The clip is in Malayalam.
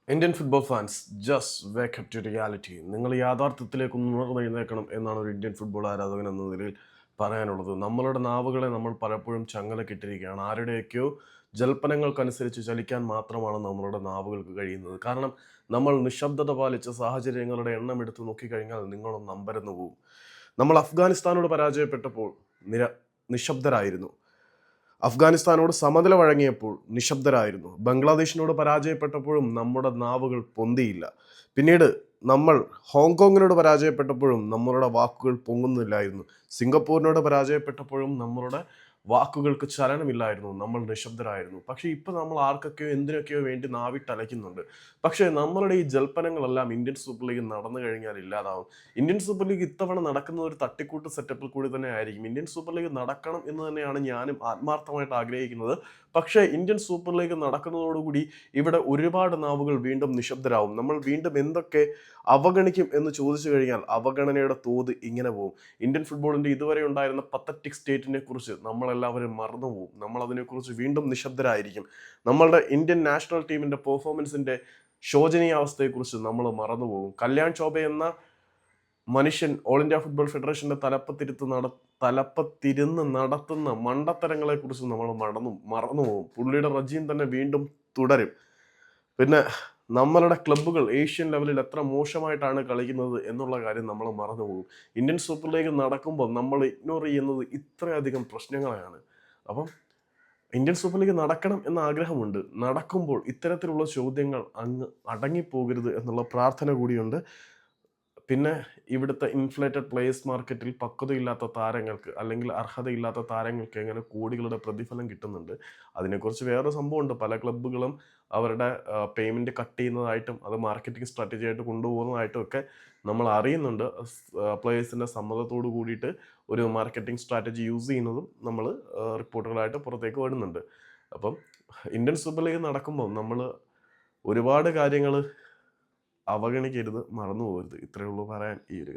Indian football fans just wake up to reality. നിങ്ങൾ യാഥാർത്ഥ്യത്തിലേക്ക് ഉണർന്നെഴുന്നേൽക്കണം എന്നാണ് ഒരു ഇന്ത്യൻ ഫുട്ബോൾ ആരാധകൻ എന്ന നിലയിൽ പറയാനുള്ളത്. നമ്മളുടെ നാവുകളെ നമ്മൾ പലപ്പോഴും ചങ്ങലക്കിട്ടിരിക്കുകയാണ്. ആരുടെയൊക്കെയോ ജൽപ്പനങ്ങൾക്കനുസരിച്ച് ചലിക്കാൻ മാത്രമാണ് നമ്മളുടെ നാവുകൾക്ക് കഴിയുന്നത്. കാരണം നമ്മൾ നിശബ്ദത പാലിച്ച സാഹചര്യങ്ങളുടെ എണ്ണം എടുത്ത് നോക്കിക്കഴിഞ്ഞാൽ നിങ്ങളൊന്ന് അമ്പരന്ന് പോകും. നമ്മൾ അഫ്ഗാനിസ്ഥാനോട് പരാജയപ്പെട്ടപ്പോൾ നിശബ്ദരായിരുന്നു. അഫ്ഗാനിസ്ഥാനോട് സമനില വഴങ്ങിയപ്പോൾ നിശബ്ദരായിരുന്നു. ബംഗ്ലാദേശിനോട് പരാജയപ്പെട്ടപ്പോഴും നമ്മുടെ നാവുകൾ പൊന്തിയില്ല. പിന്നീട് നമ്മൾ ഹോങ്കോങ്ങിനോട് പരാജയപ്പെട്ടപ്പോഴും നമ്മളുടെ വാക്കുകൾ പൊങ്ങുന്നില്ലായിരുന്നു. സിംഗപ്പൂരിനോട് പരാജയപ്പെട്ടപ്പോഴും നമ്മളുടെ വാക്കുകൾക്ക് ചലനമില്ലായിരുന്നു. നമ്മൾ നിശബ്ദരായിരുന്നു. പക്ഷേ ഇപ്പം നമ്മൾ ആർക്കൊക്കെയോ എന്തിനൊക്കെയോ വേണ്ടി നാവിട്ടലയ്ക്കുന്നുണ്ട്. പക്ഷേ നമ്മളുടെ ഈ ജൽപ്പനങ്ങളെല്ലാം ഇന്ത്യൻ സൂപ്പർ ലീഗ് നടന്നു കഴിഞ്ഞാൽ ഇല്ലാതാവും. ഇന്ത്യൻ സൂപ്പർ ലീഗ് ഇത്തവണ നടക്കുന്ന ഒരു തട്ടിക്കൂട്ട് സെറ്റപ്പിൽ കൂടി തന്നെ ആയിരിക്കും. ഇന്ത്യൻ സൂപ്പർ ലീഗ് നടക്കണം എന്ന് തന്നെയാണ് ഞാനും ആത്മാർത്ഥമായിട്ട് ആഗ്രഹിക്കുന്നത്. പക്ഷേ ഇന്ത്യൻ സൂപ്പർ ലീഗ് നടക്കുന്നതോടുകൂടി ഇവിടെ ഒരുപാട് നാവുകൾ വീണ്ടും നിശബ്ദരാവും. നമ്മൾ വീണ്ടും എന്തൊക്കെ അവഗണിക്കും എന്ന് ചോദിച്ചു കഴിഞ്ഞാൽ അവഗണനയുടെ തോത് ഇങ്ങനെ പോകും. ഇന്ത്യൻ ഫുട്ബോളിൻ്റെ ഇതുവരെ ഉണ്ടായിരുന്ന പത്തറ്റിക് സ്റ്റേറ്റിനെ കുറിച്ച് നമ്മളെല്ലാവരും മറന്നുപോകും. നമ്മൾ അതിനെക്കുറിച്ച് വീണ്ടും നിശബ്ദരായിരിക്കും. നമ്മളുടെ ഇന്ത്യൻ നാഷണൽ ടീമിൻ്റെ പെർഫോമൻസിൻ്റെ ശോചനീയാവസ്ഥയെക്കുറിച്ച് നമ്മൾ മറന്നുപോകും. കല്യാൺ ചോബെ എന്ന മനുഷ്യൻ ഓൾ ഇന്ത്യ ഫുട്ബോൾ ഫെഡറേഷന്റെ തലപ്പത്തിരുന്ന് നടത്തുന്ന മണ്ടത്തരങ്ങളെക്കുറിച്ച് നമ്മൾ മറന്നുപോകും. പുള്ളിയുടെ റജീം തന്നെ വീണ്ടും തുടരും. പിന്നെ നമ്മളുടെ ക്ലബ്ബുകൾ ഏഷ്യൻ ലെവലിൽ എത്ര മോശമായിട്ടാണ് കളിക്കുന്നത് എന്നുള്ള കാര്യം നമ്മൾ മറന്നുപോകും. ഇന്ത്യൻ സൂപ്പർ ലീഗ് നടക്കുമ്പോൾ നമ്മൾ ഇഗ്നോർ ചെയ്യുന്നത് ഇത്രയധികം പ്രശ്നങ്ങളെയാണ്. അപ്പം ഇന്ത്യൻ സൂപ്പർ ലീഗ് നടക്കണം എന്ന ആഗ്രഹമുണ്ട്. നടക്കുമ്പോൾ ഇത്തരത്തിലുള്ള ചോദ്യങ്ങൾ അങ്ങ് അടങ്ങിപ്പോകരുത് എന്നുള്ള പ്രാർത്ഥന കൂടിയുണ്ട്. പിന്നെ ഇവിടുത്തെ ഇൻഫ്ലേറ്റഡ് പ്ലേയേഴ്സ് മാർക്കറ്റിൽ പക്വതയില്ലാത്ത താരങ്ങൾക്ക് അല്ലെങ്കിൽ അർഹതയില്ലാത്ത താരങ്ങൾക്ക് എങ്ങനെ കോടികളുടെ പ്രതിഫലം കിട്ടുന്നുണ്ട്. അതിനെക്കുറിച്ച് വേറൊരു സംഭവമുണ്ട്. പല ക്ലബ്ബുകളും അവരുടെ പേയ്മെൻറ്റ് കട്ട് ചെയ്യുന്നതായിട്ടും അത് മാർക്കറ്റിംഗ് സ്ട്രാറ്റജി ആയിട്ട് കൊണ്ടുപോകുന്നതായിട്ടും ഒക്കെ നമ്മൾ അറിയുന്നുണ്ട്. പ്ലേയേഴ്സിൻ്റെ സമ്മതത്തോട് കൂടിയിട്ട് ഒരു മാർക്കറ്റിംഗ് സ്ട്രാറ്റജി യൂസ് ചെയ്യുന്നതും നമ്മൾ റിപ്പോർട്ടുകളായിട്ട് പുറത്തേക്ക് വരുന്നുണ്ട്. അപ്പം ഇന്ത്യൻ സൂപ്പർ ലീഗ് നടക്കുമ്പോൾ നമ്മൾ ഒരുപാട് കാര്യങ്ങൾ അവഗണിക്കരുത്, മറന്നു പോകരുത്. ഇത്രയേ ഉള്ളൂ പറയാൻ ഈ ഒരു